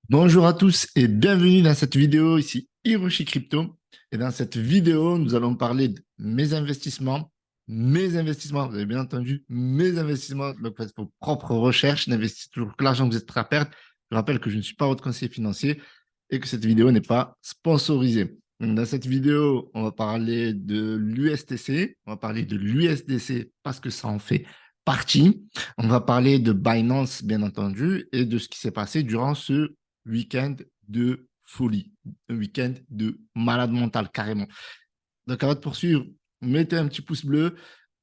Bonjour à tous et bienvenue dans cette vidéo ici Hiroshi Crypto. Et dans cette vidéo, nous allons parler de mes investissements, vous avez bien entendu, mes investissements. Donc faites vos propres recherches, n'investissez toujours que l'argent que vous êtes prêt à perdre. Je rappelle que je ne suis pas votre conseiller financier et que cette vidéo n'est pas sponsorisée. Donc, dans cette vidéo, on va parler de l'USTC, on va parler de l'USDC parce que ça en fait partie. On va parler de Binance, bien entendu, et de ce qui s'est passé durant ce week-end de folie, un week-end de malade mental carrément. Donc avant de poursuivre, mettez un petit pouce bleu,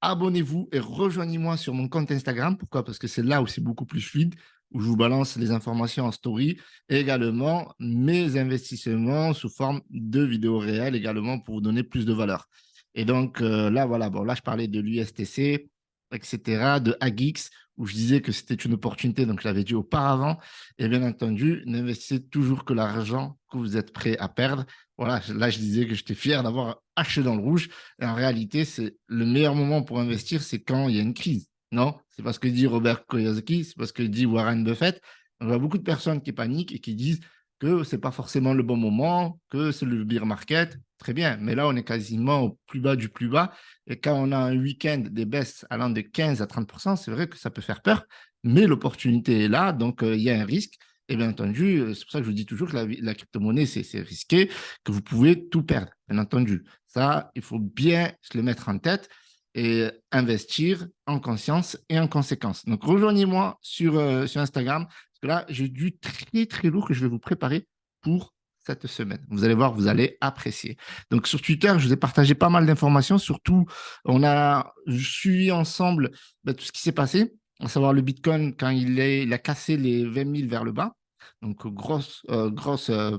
abonnez-vous et rejoignez-moi sur mon compte Instagram. Pourquoi? Parce que c'est là où c'est beaucoup plus fluide, où je vous balance les informations en story et également mes investissements sous forme de vidéos réelles également pour vous donner plus de valeur. Et donc là, voilà, bon, là je parlais de l'USTC, etc., de AGX, où je disais que c'était une opportunité, donc je l'avais dit auparavant. Et bien entendu, n'investissez toujours que l'argent que vous êtes prêt à perdre. Voilà, là, je disais que j'étais fier d'avoir acheté dans le rouge. Et en réalité, c'est le meilleur moment pour investir, c'est quand il y a une crise. Non, c'est parce que dit Robert Kiyosaki, c'est parce que dit Warren Buffett. On a beaucoup de personnes qui paniquent et qui disent que c'est pas forcément le bon moment, que c'est le bear market. Très bien, mais là, on est quasiment au plus bas du plus bas. Et quand on a un week-end des baisses allant de 15 à 30%, c'est vrai que ça peut faire peur, mais l'opportunité est là, donc il y a un risque. Et bien entendu, c'est pour ça que je vous dis toujours que la crypto-monnaie, c'est risqué, que vous pouvez tout perdre, bien entendu. Ça, il faut bien se le mettre en tête et investir en conscience et en conséquence. Donc, rejoignez-moi sur Instagram, parce que là, j'ai du très, très lourd que je vais vous préparer pour cette semaine. Vous allez voir, vous allez apprécier. Donc, sur Twitter, je vous ai partagé pas mal d'informations. Surtout, on a suivi ensemble tout ce qui s'est passé, à savoir le Bitcoin quand il a cassé les 20 000 vers le bas. Donc, grosse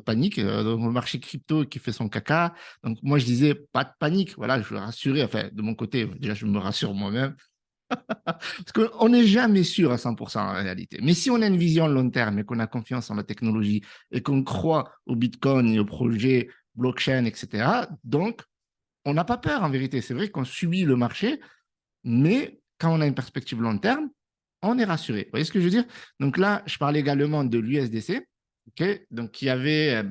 panique. Donc, le marché crypto qui fait son caca. Donc, moi, je disais, pas de panique. Voilà, je veux rassurer. Enfin, de mon côté, déjà, je me rassure moi-même. Parce qu'on n'est jamais sûr à 100% en réalité. Mais si on a une vision long terme et qu'on a confiance en la technologie et qu'on croit au Bitcoin et au projet blockchain, etc., donc, on n'a pas peur en vérité. C'est vrai qu'on subit le marché, mais quand on a une perspective long terme, on est rassuré. Vous voyez ce que je veux dire? Donc là, je parlais également de l'USDC, okay? Donc qui avait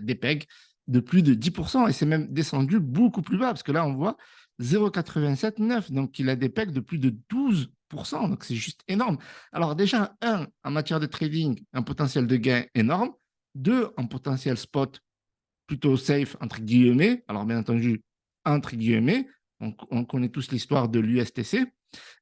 des pegs de plus de 10% et c'est même descendu beaucoup plus bas parce que là, on voit 0,87,9. Donc il a des pegs de plus de 12%. Donc c'est juste énorme. Alors déjà, un, en matière de trading, un potentiel de gain énorme. Deux, un potentiel spot plutôt safe, entre guillemets. Alors bien entendu, entre guillemets, on connaît tous l'histoire de l'USTC.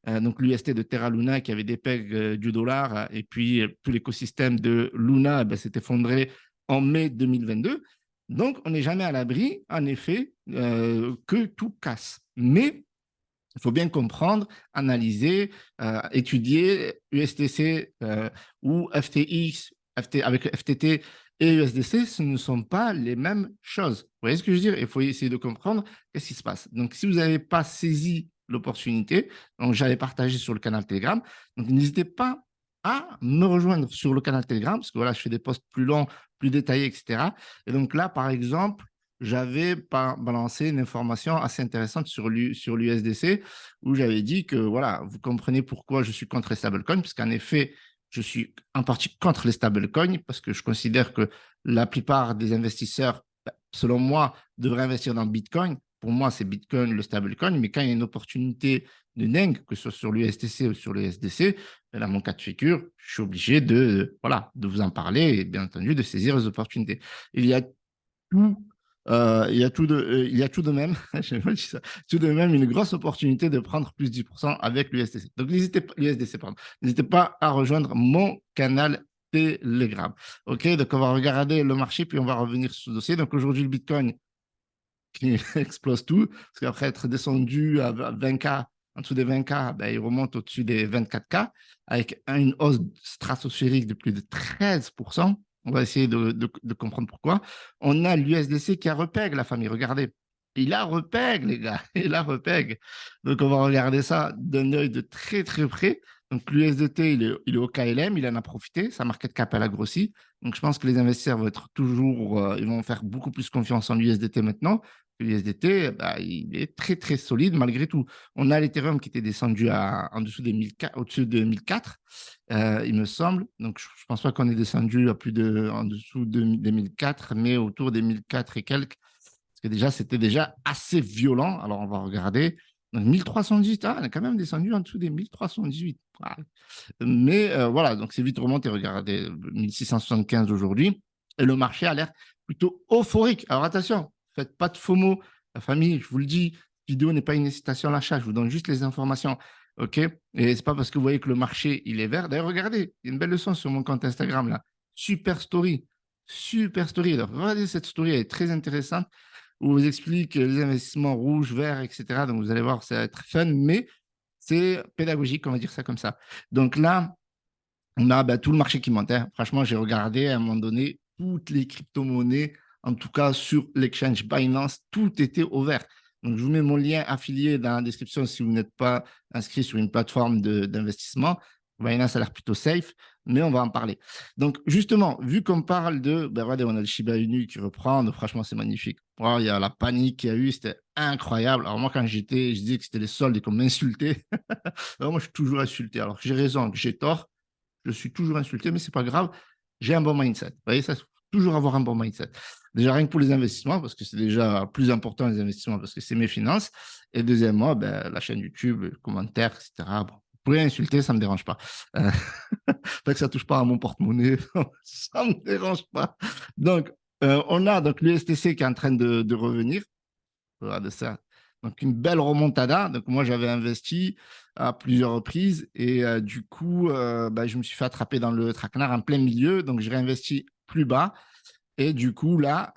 Donc l'UST de Terra Luna qui avait des pegs du dollar et puis tout l'écosystème de Luna s'est effondré en mai 2022. Donc on n'est jamais à l'abri, en effet, que tout casse. Mais il faut bien comprendre, analyser, étudier USTC ou FTX avec FTT et USDC, ce ne sont pas les mêmes choses. Vous voyez ce que je veux dire? Il faut essayer de comprendre qu'est-ce qui se passe. Donc, si vous n'avez pas saisi l'opportunité, donc j'avais partagé sur le canal Telegram, donc n'hésitez pas à me rejoindre sur le canal Telegram, parce que voilà, je fais des posts plus longs, plus détaillés, etc. Et donc là, par exemple, j'avais balancé une information assez intéressante sur l'USDC où j'avais dit que, voilà, vous comprenez pourquoi je suis contre les stablecoins, puisqu'en effet, je suis en partie contre les stablecoins, parce que je considère que la plupart des investisseurs, selon moi, devraient investir dans Bitcoin. Pour moi, c'est Bitcoin, le stablecoin, mais quand il y a une opportunité de dingue, que ce soit sur l'USDC ou sur le SDC, dans mon cas de figure, je suis obligé voilà, de vous en parler et bien entendu de saisir les opportunités. Il y a tout, il y a tout de même, tout de même une grosse opportunité de prendre plus de 10% avec l'USDC. Donc, l'USDC, pardon. N'hésitez pas à rejoindre mon canal Telegram. OK, donc on va regarder le marché, puis on va revenir sur ce dossier. Donc, aujourd'hui, le Bitcoin qui explose tout, parce qu'après être descendu à 20K, en dessous des 20K, il remonte au-dessus des 24K, avec une hausse stratosphérique de plus de 13%. On va essayer de comprendre pourquoi. On a l'USDC qui a repeg, la famille. Regardez. Il a repeg, les gars. Il a repeg. Donc, on va regarder ça d'un œil de très, très près. Donc, l'USDT, il est au KLM. Il en a profité. Sa market cap, elle a grossi. Donc, je pense que les investisseurs vont être toujours, ils vont faire beaucoup plus confiance en l'USDT maintenant l'USDT, bah, il est très, très solide malgré tout. On a l'Ethereum qui était descendu en dessous des 1004, au-dessus de 1004, il me semble. Donc, je ne pense pas qu'on est descendu en dessous des 1004, mais autour des 1004 et quelques. Parce que déjà, c'était déjà assez violent. Alors, on va regarder. Donc, 1318, on est quand même descendu en dessous des 1318. Voilà. Mais voilà, donc c'est vite remonté. Regardez, 1675 aujourd'hui. Et le marché a l'air plutôt euphorique. Alors attention, faites pas de FOMO. La famille, je vous le dis, vidéo n'est pas une incitation à l'achat. Je vous donne juste les informations. OK? Et c'est pas parce que vous voyez que le marché, il est vert. D'ailleurs, regardez, il y a une belle leçon sur mon compte Instagram là. Super story. Super story. Alors, regardez cette story, elle est très intéressante où on vous explique les investissements rouges, verts, etc. Donc, vous allez voir, ça va être fun, mais c'est pédagogique, on va dire ça comme ça. Donc là, on a tout le marché qui monte, hein. Franchement, j'ai regardé à un moment donné toutes les crypto-monnaies, en tout cas sur l'exchange Binance, tout était au vert. Donc, je vous mets mon lien affilié dans la description si vous n'êtes pas inscrit sur une plateforme d'investissement. Binance a l'air plutôt safe, mais on va en parler. Donc, justement, vu qu'on parle regardez, on a le Shiba Inu qui reprend, donc franchement, c'est magnifique. Oh, il y a la panique qu'il y a eu, c'était incroyable. Alors, moi, quand je disais que c'était les soldes et qu'on m'insultait. Alors, moi, je suis toujours insulté. Alors, j'ai raison, j'ai tort. Je suis toujours insulté, mais c'est pas grave. J'ai un bon mindset. Vous voyez, ça, toujours avoir un bon mindset. Déjà, rien que pour les investissements, parce que c'est déjà plus important les investissements, parce que c'est mes finances. Et deuxièmement, la chaîne YouTube, les commentaires, etc. Bon, vous pouvez insulter, ça ne me dérange pas. Euh, tant que ça ne touche pas à mon porte-monnaie, ça ne me dérange pas. Donc, on a donc l'USTC qui est en train de revenir. De ça. Donc, une belle remontada. Donc, moi, j'avais investi à plusieurs reprises et du coup, je me suis fait attraper dans le traquenard en plein milieu. Donc, j'ai réinvesti plus bas. Et du coup, là,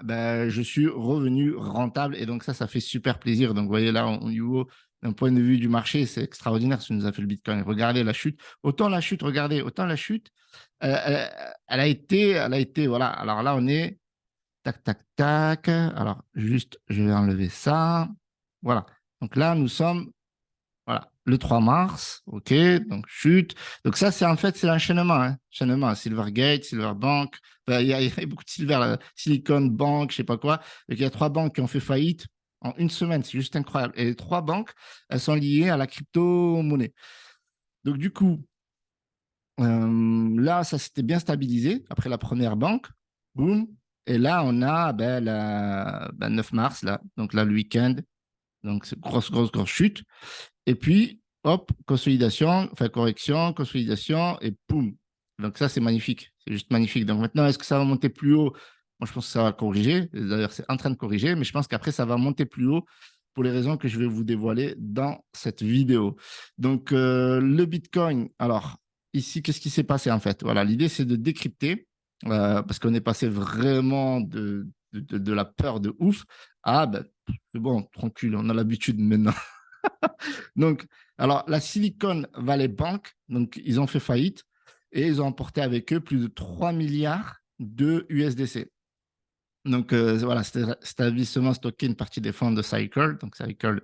je suis revenu rentable. Et donc, ça fait super plaisir. Donc, vous voyez, là, au niveau d'un point de vue du marché, c'est extraordinaire ce que nous a fait le Bitcoin. Regardez la chute. Autant la chute, regardez, autant la chute, elle a été, voilà. Alors là, on est tac, tac, tac. Alors, juste, je vais enlever ça. Voilà. Donc là, nous sommes, voilà, le 3 mars. OK. Donc, chute. Donc, ça, c'est en fait, c'est l'enchaînement. Hein. Enchaînement. Silvergate, Silverbank. Enfin, il y a beaucoup de Silver, là. Silicon Bank, je sais pas quoi. Donc, il y a trois banques qui ont fait faillite en une semaine. C'est juste incroyable. Et les trois banques, elles sont liées à la crypto-monnaie. Donc, du coup, là, ça s'était bien stabilisé après la première banque. Boum. Et là, on a 9 mars, là. Donc là, le week-end. Donc, c'est grosse, grosse, grosse chute. Et puis, hop, consolidation, enfin correction, consolidation, et boum. Donc ça, c'est magnifique. C'est juste magnifique. Donc maintenant, est-ce que ça va monter plus haut? Moi, je pense que ça va corriger. D'ailleurs, c'est en train de corriger, mais je pense qu'après, ça va monter plus haut pour les raisons que je vais vous dévoiler dans cette vidéo. Donc, le Bitcoin, alors, ici, qu'est-ce qui s'est passé en fait? Voilà, l'idée, c'est de décrypter, parce qu'on est passé vraiment de la peur de ouf à, c'est bon, tranquille, on a l'habitude maintenant. Donc, alors, la Silicon Valley Bank, donc, ils ont fait faillite et ils ont emporté avec eux plus de 3 milliards de USDC. Donc, voilà, cet établissement stockait une partie des fonds de Cycle. Donc, Cycle,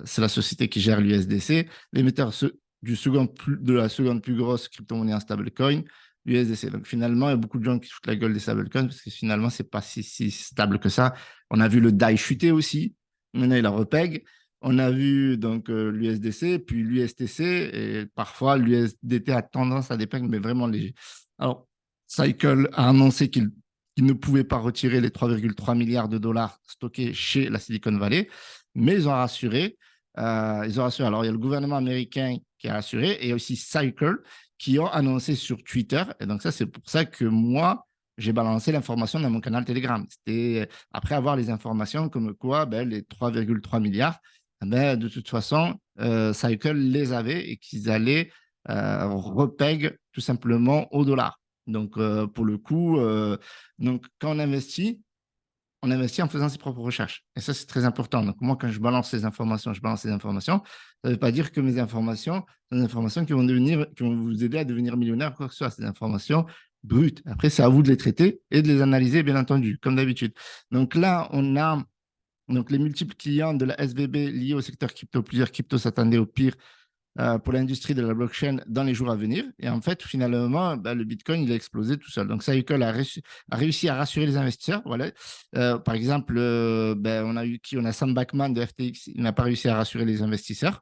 c'est la société qui gère l'USDC, l'émetteur de la seconde plus grosse crypto-monnaie en stablecoin, l'USDC. Donc, finalement, il y a beaucoup de gens qui foutent la gueule des stablecoins parce que finalement, ce n'est pas si stable que ça. On a vu le DAI chuter aussi. Maintenant, il a repeg. On a vu donc l'USDC, puis l'USTC, et parfois l'USDT a tendance à dépeg, mais vraiment léger. Alors, Cycle a annoncé qu'il ne pouvait pas retirer les 3,3 milliards de dollars stockés chez la Silicon Valley, mais ils ont rassuré. Alors, il y a le gouvernement américain qui a assuré et aussi Cycle qui ont annoncé sur Twitter. Et donc, ça, c'est pour ça que moi, j'ai balancé l'information dans mon canal Telegram. C'était après avoir les informations comme quoi les 3,3 milliards, de toute façon, Cycle les avait et qu'ils allaient repeg tout simplement au dollar. Donc, pour le coup, donc, quand on investit en faisant ses propres recherches. Et ça, c'est très important. Donc, moi, quand je balance ces informations, je balance ces informations. Ça ne veut pas dire que mes informations sont des informations qui vont vous aider à devenir millionnaire, quoi que ce soit. C'est des informations brutes. Après, c'est à vous de les traiter et de les analyser, bien entendu, comme d'habitude. Donc là, on a donc, les multiples clients de la SVB liés au secteur crypto. Plusieurs cryptos s'attendaient au pire. pour l'industrie de la blockchain dans les jours à venir. Et en fait, finalement, le Bitcoin, il a explosé tout seul. Donc, Cycle a réussi à rassurer les investisseurs. Voilà. Par exemple, on a eu qui? On a Sam Backman de FTX, il n'a pas réussi à rassurer les investisseurs.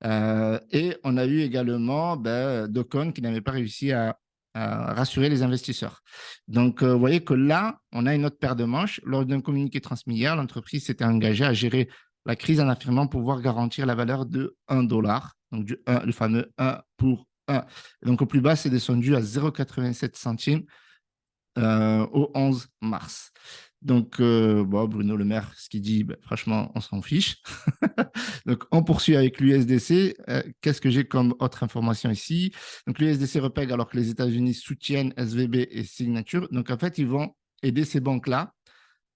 Et on a eu également Docon qui n'avait pas réussi à rassurer les investisseurs. Donc, vous voyez que là, on a une autre paire de manches. Lors d'un communiqué transmis hier, l'entreprise s'était engagée à gérer la crise en affirmant pouvoir garantir la valeur de 1 $, donc le fameux 1 pour 1. Donc, au plus bas, c'est descendu à 0,87 centimes au 11 mars. Donc, Bruno Le Maire, ce qu'il dit, franchement, on s'en fiche. Donc, on poursuit avec l'USDC. Qu'est-ce que j'ai comme autre information ici? Donc, l'USDC repègue alors que les États-Unis soutiennent SVB et Signature. Donc, en fait, ils vont aider ces banques-là.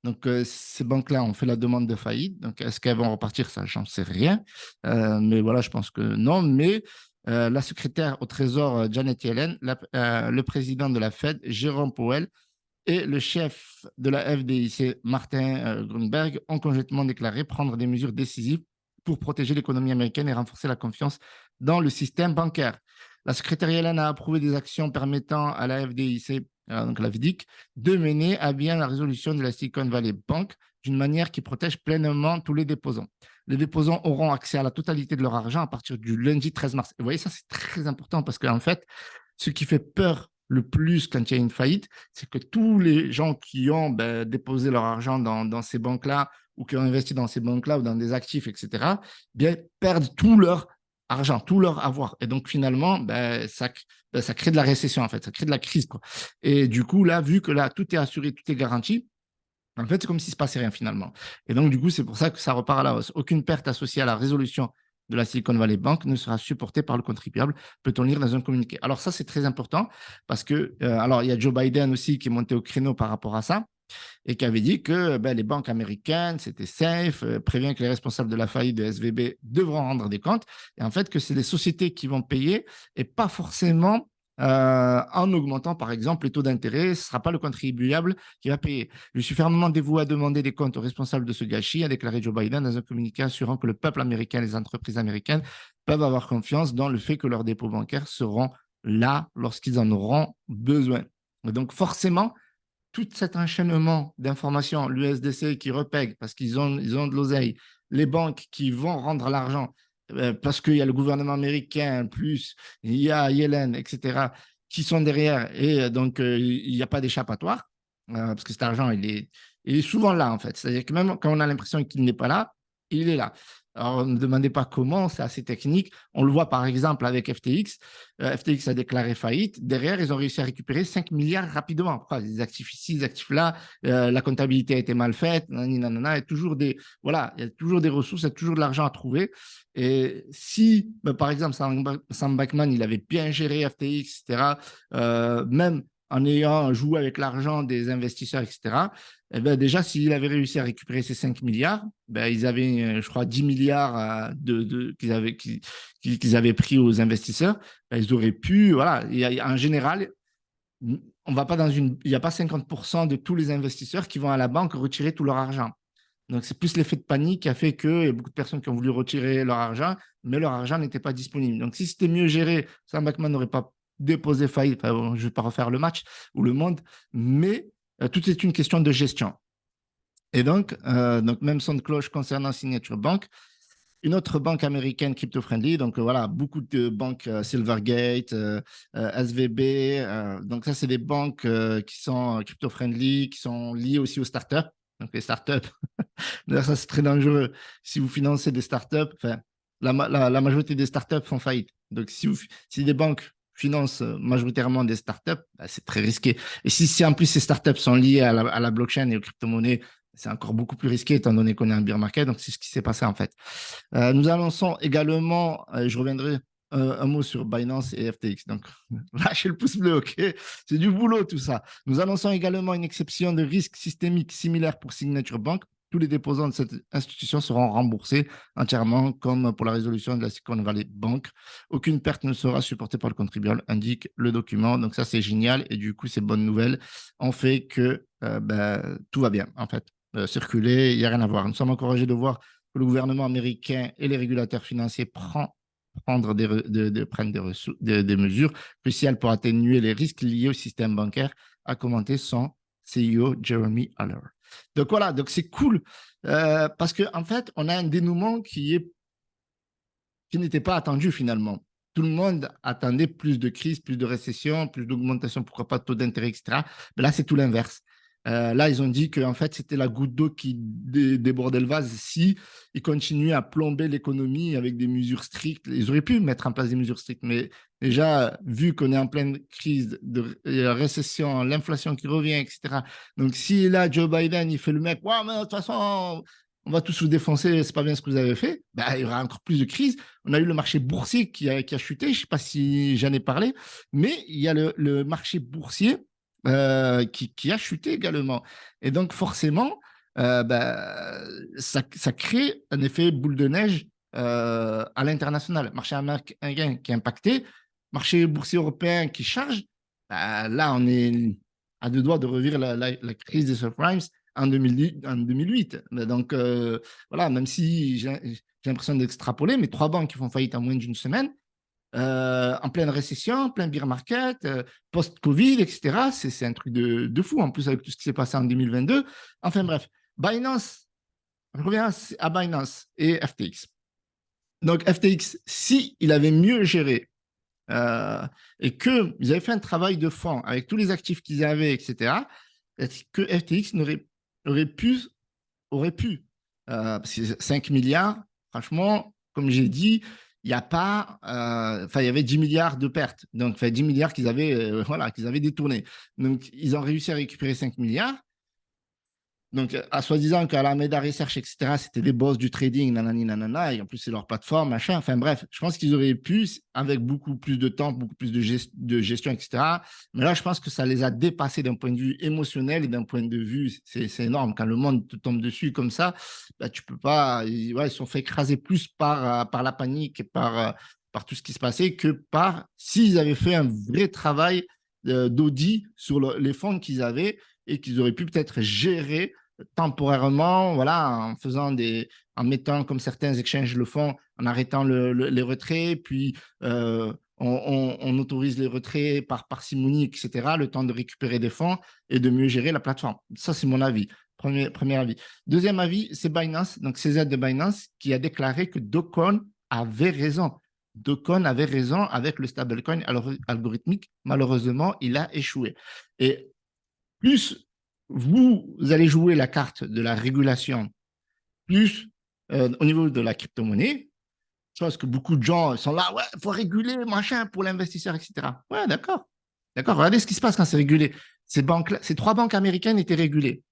Donc, ces banques-là ont fait la demande de faillite. Donc, est-ce qu'elles vont repartir? Ça, j'en sais rien. Mais voilà, je pense que non. Mais la secrétaire au Trésor, Janet Yellen, le président de la Fed, Jérôme Powell, et le chef de la FDIC, Martin Grunberg, ont conjointement déclaré prendre des mesures décisives pour protéger l'économie américaine et renforcer la confiance dans le système bancaire. La secrétaire Yellen a approuvé des actions permettant à la FDIC, donc la FDIC, de mener à bien la résolution de la Silicon Valley Bank d'une manière qui protège pleinement tous les déposants. Les déposants auront accès à la totalité de leur argent à partir du lundi 13 mars. Et vous voyez, ça, c'est très important parce qu'en fait, ce qui fait peur le plus quand il y a une faillite, c'est que tous les gens qui ont déposé leur argent dans ces banques-là ou qui ont investi dans ces banques-là ou dans des actifs, etc., perdent tout leur argent, tout leur avoir. Et donc, finalement, ça crée de la récession, en fait, ça crée de la crise, quoi. Et du coup, là, vu que là, tout est assuré, tout est garanti, en fait, c'est comme s'il ne se passait rien finalement. Et donc, du coup, c'est pour ça que ça repart à la hausse. Aucune perte associée à la résolution de la Silicon Valley Bank ne sera supportée par le contribuable, peut-on lire dans un communiqué. Alors ça, c'est très important parce que, alors il y a Joe Biden aussi qui est monté au créneau par rapport à ça et qui avait dit que les banques américaines, c'était safe, prévient que les responsables de la faillite de SVB devront rendre des comptes, et en fait que c'est les sociétés qui vont payer et pas forcément en augmentant, par exemple, les taux d'intérêt, ce ne sera pas le contribuable qui va payer. Je suis fermement dévoué à demander des comptes aux responsables de ce gâchis, a déclaré Joe Biden dans un communiqué assurant que le peuple américain et les entreprises américaines peuvent avoir confiance dans le fait que leurs dépôts bancaires seront là lorsqu'ils en auront besoin. Et donc, forcément, tout cet enchaînement d'informations, l'USDC qui repègue parce qu'ils ont de l'oseille, les banques qui vont rendre l'argent parce qu'il y a le gouvernement américain, plus il y a Yellen, etc., qui sont derrière, et donc il n'y a pas d'échappatoire, parce que cet argent, il est souvent là, en fait. C'est-à-dire que même quand on a l'impression qu'il n'est pas là, il est là. Alors, ne me demandez pas comment, c'est assez technique. On le voit par exemple avec FTX. FTX a déclaré faillite. Derrière, ils ont réussi à récupérer 5 milliards rapidement. Pourquoi? Des actifs ici, des actifs là. La comptabilité a été mal faite. Nanana, il y a toujours voilà, il y a toujours des ressources, il y a toujours de l'argent à trouver. Et si, par exemple, Sam Backman, il avait bien géré FTX, etc., même en ayant joué avec l'argent des investisseurs, etc., eh ben déjà, s'il avait réussi à récupérer ces 5 milliards, ils avaient, je crois, 10 milliards qu'ils avaient pris aux investisseurs. Ils auraient pu, voilà, en général, on va pas il n'y a pas 50% de tous les investisseurs qui vont à la banque retirer tout leur argent. Donc, c'est plus l'effet de panique qui a fait qu'il y a beaucoup de personnes qui ont voulu retirer leur argent, mais leur argent n'était pas disponible. Donc, si c'était mieux géré, Sam Backman n'aurait pas déposé faillite. Enfin, bon, je ne vais pas refaire le match ou le monde, mais tout est une question de gestion. Et donc même son de cloche concernant Signature Bank, une autre banque américaine crypto-friendly. Donc voilà, beaucoup de banques Silvergate, SVB. Donc ça, c'est des banques qui sont crypto-friendly, qui sont liées aussi aux startups. Donc les startups, d'ailleurs, ça c'est très dangereux. Si vous financez des startups, enfin, la majorité des startups font faillite. Donc si des banques financent majoritairement des startups, c'est très risqué. Et si en plus ces startups sont liées à la blockchain et aux crypto-monnaies, c'est encore beaucoup plus risqué étant donné qu'on est un bear market. Donc, c'est ce qui s'est passé en fait. Nous annonçons également, je reviendrai un mot sur Binance et FTX. Donc, lâchez le pouce bleu, OK? C'est du boulot tout ça. Nous annonçons également une exception de risque systémique similaire pour Signature Bank. Tous les déposants de cette institution seront remboursés entièrement, comme pour la résolution de la Silicon Valley Bank. Aucune perte ne sera supportée par le contribuable, indique le document. Donc, ça, c'est génial. Et du coup, ces bonnes nouvelles ont fait que tout va bien, en fait. Circuler, il n'y a rien à voir. Nous sommes encouragés de voir que le gouvernement américain et les régulateurs financiers prendre prendre des mesures cruciales pour atténuer les risques liés au système bancaire, a commenté son CEO Jeremy Haller. Donc voilà, donc c'est cool parce qu'en fait, on a un dénouement qui n'était pas attendu finalement. Tout le monde attendait plus de crise, plus de récession, plus d'augmentation, pourquoi pas de taux d'intérêt, etc. Mais là, c'est tout l'inverse. Là, ils ont dit que en fait, c'était la goutte d'eau qui débordait le vase si ils continuaient à plomber l'économie avec des mesures strictes. Ils auraient pu mettre en place des mesures strictes, mais déjà, vu qu'on est en pleine crise de récession, l'inflation qui revient, etc. Donc, si là, Joe Biden, il fait le mec, ouais, mais de toute façon, on va tous vous défoncer, c'est pas bien ce que vous avez fait, bah, il y aura encore plus de crise. On a eu le marché boursier qui a chuté, je ne sais pas si j'en ai parlé, mais il y a le marché boursier qui a chuté également. Et donc, forcément, bah, ça crée un effet boule de neige à l'international. Marché américain qui est impacté, marché boursier européen qui charge, bah, là, on est à deux doigts de revivre la crise des subprimes en 2008. Donc, voilà, même si j'ai l'impression d'extrapoler, mais trois banques qui font faillite en moins d'une semaine, en pleine récession, en plein bear market, post-Covid, etc. C'est un truc de fou, en plus avec tout ce qui s'est passé en 2022. Enfin bref, Binance, je reviens à Binance et FTX. Donc FTX, si il avait mieux géré et qu'ils avaient fait un travail de fond avec tous les actifs qu'ils avaient, etc., est-ce que FTX aurait pu parce que 5 milliards, franchement, comme j'ai dit, il n'y a pas. Enfin, il y avait 10 milliards de pertes. Donc, 10 milliards voilà, qu'ils avaient détournés. Donc, ils ont réussi à récupérer 5 milliards. Donc, à soi-disant qu'Alameda Research, etc., c'était des boss du trading, nanani, nanana, et en plus, c'est leur plateforme, machin. Enfin, bref, je pense qu'ils auraient pu, avec beaucoup plus de temps, beaucoup plus de gestion, etc. Mais là, je pense que ça les a dépassés d'un point de vue émotionnel et d'un point de vue, c'est énorme. Quand le monde te tombe dessus comme ça, bah, tu peux pas. Ils se sont fait écraser plus par la panique et par tout ce qui se passait que par s'ils avaient fait un vrai travail d'audit sur les fonds qu'ils avaient et qu'ils auraient pu peut-être gérer temporairement, voilà, en mettant comme certains exchanges le font, en arrêtant les retraits, puis on autorise les retraits par parcimonie, etc., le temps de récupérer des fonds et de mieux gérer la plateforme. Ça, c'est mon avis. Premier avis. Deuxième avis, c'est Binance, donc CZ de Binance, qui a déclaré que Docon avait raison. Docon avait raison avec le stablecoin algorithmique. Malheureusement, il a échoué. Et plus vous allez jouer la carte de la régulation, plus au niveau de la crypto-monnaie, je pense que beaucoup de gens sont là, ouais, il faut réguler, machin, pour l'investisseur, etc. Ouais, d'accord. D'accord, regardez ce qui se passe quand c'est régulé. Ces trois banques américaines étaient régulées.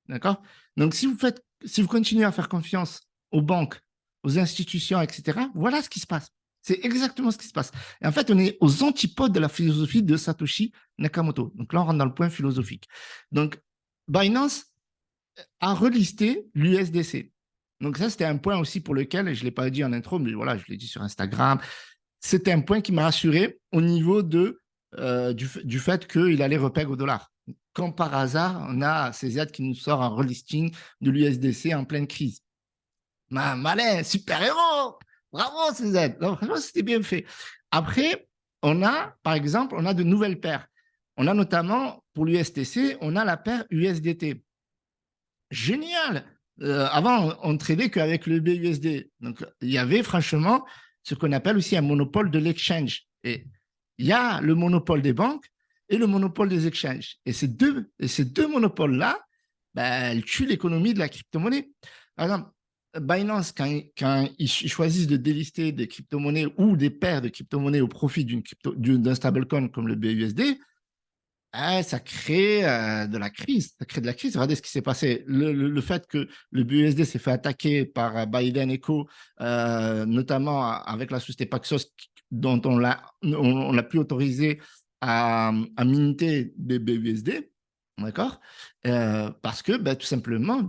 D'accord. Donc, si vous continuez à faire confiance aux banques, aux institutions, etc., voilà ce qui se passe. C'est exactement ce qui se passe. Et en fait, on est aux antipodes de la philosophie de Satoshi Nakamoto. Donc là, on rentre dans le point philosophique. Donc, Binance a relisté l'USDC. Donc ça, c'était un point aussi pour lequel, je ne l'ai pas dit en intro, mais voilà, je l'ai dit sur Instagram, c'était un point qui m'a rassuré au niveau du fait qu'il allait repeg au dollar. Quand par hasard, on a CZ qui nous sort un relisting de l'USDC en pleine crise. Malin, super-héros. Bravo CZ. Non, franchement, c'était bien fait. Après, par exemple, on a de nouvelles paires. On a notamment, pour l'USTC, on a la paire USDT. Génial. Avant, on ne tradait qu'avec le BUSD. Donc, il y avait franchement ce qu'on appelle aussi un monopole de l'exchange. Et il y a le monopole des banques et le monopole des exchanges. Et ces deux monopoles-là, ben, elles tuent l'économie de la crypto-monnaie. Par exemple, Binance, quand ils choisissent de délister des crypto-monnaies ou des paires de crypto-monnaies au profit d'un stablecoin comme le BUSD, ça crée de la crise. Ça crée de la crise. Regardez ce qui s'est passé. Le fait que le BUSD s'est fait attaquer par Biden et Co., notamment avec la société Paxos, dont on l'a plus autorisé à minter des BUSD. D'accord. Parce que, tout simplement,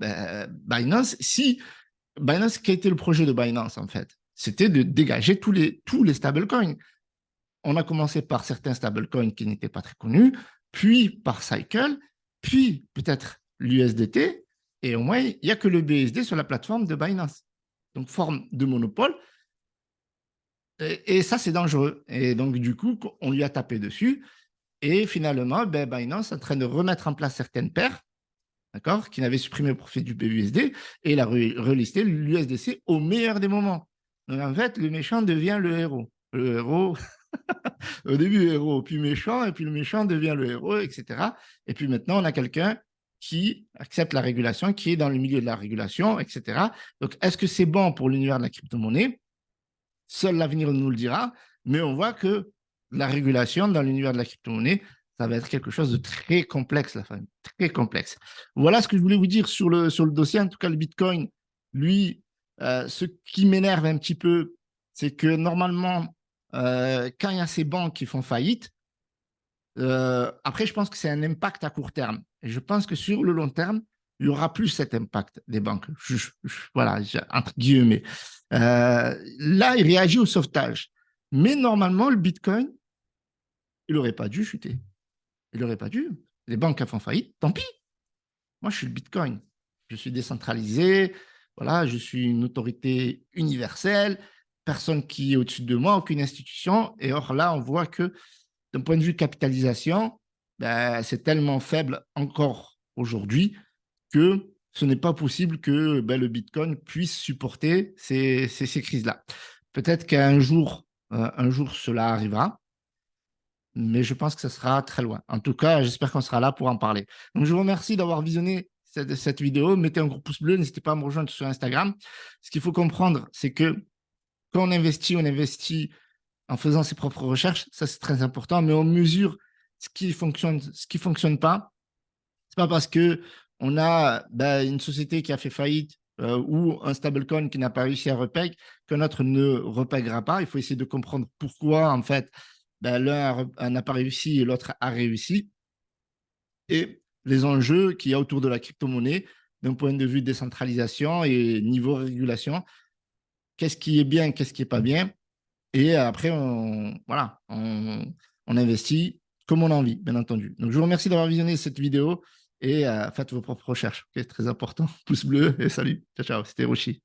Binance, qui a été le projet de Binance, en fait, c'était de dégager tous les stablecoins. On a commencé par certains stablecoins qui n'étaient pas très connus, puis par Cycle, puis peut-être l'USDT, et au moins, il n'y a que le BSD sur la plateforme de Binance. Donc, forme de monopole. Et ça, c'est dangereux. Et donc, du coup, on lui a tapé dessus. Et finalement, Binance est en train de remettre en place certaines paires, d'accord, qui n'avaient supprimé le profit du BUSD, et il a relisté l'USDC au meilleur des moments. Donc, en fait, le méchant devient le héros. Le héros, au début, le héros, puis méchant, et puis le méchant devient le héros, etc. Et puis maintenant, on a quelqu'un qui accepte la régulation, qui est dans le milieu de la régulation, etc. Donc, est-ce que c'est bon pour l'univers de la crypto-monnaie? Seul l'avenir nous le dira, mais on voit que la régulation dans l'univers de la crypto-monnaie, ça va être quelque chose de très complexe, la famille, très complexe. Voilà ce que je voulais vous dire sur le dossier. En tout cas, le Bitcoin, lui, ce qui m'énerve un petit peu, c'est que normalement, quand il y a ces banques qui font faillite, après, je pense que c'est un impact à court terme. Et je pense que sur le long terme, il n'y aura plus cet impact des banques. Voilà, entre guillemets. Là, il réagit au sauvetage. Mais normalement, le Bitcoin, il n'aurait pas dû chuter. Il n'aurait pas dû. Les banques font faillite, tant pis. Moi, je suis le Bitcoin. Je suis décentralisé. Voilà, je suis une autorité universelle. Personne qui est au-dessus de moi, aucune institution. Et or, là, on voit que d'un point de vue capitalisation, ben, c'est tellement faible encore aujourd'hui que ce n'est pas possible que ben, le Bitcoin puisse supporter ces crises-là. Peut-être qu'un jour, cela arrivera, mais je pense que ce sera très loin. En tout cas, j'espère qu'on sera là pour en parler. Donc, je vous remercie d'avoir visionné cette vidéo. Mettez un gros pouce bleu, n'hésitez pas à me rejoindre sur Instagram. Ce qu'il faut comprendre, c'est que quand on investit en faisant ses propres recherches, ça c'est très important, mais on mesure ce qui fonctionne pas. C'est pas parce que on a une société qui a fait faillite ou un stablecoin qui n'a pas réussi à repeg qu'un autre ne repèguera pas. Il faut essayer de comprendre pourquoi en fait l'un n'a pas réussi et l'autre a réussi, et les enjeux qu'il y a autour de la crypto-monnaie d'un point de vue décentralisation et niveau régulation. Qu'est-ce qui est bien, qu'est-ce qui est pas bien, et après, voilà, on investit comme on a envie, bien entendu. Donc, je vous remercie d'avoir visionné cette vidéo et faites vos propres recherches. Okay, c'est très important. Pouce bleu et salut. Ciao, ciao. C'était Roshi.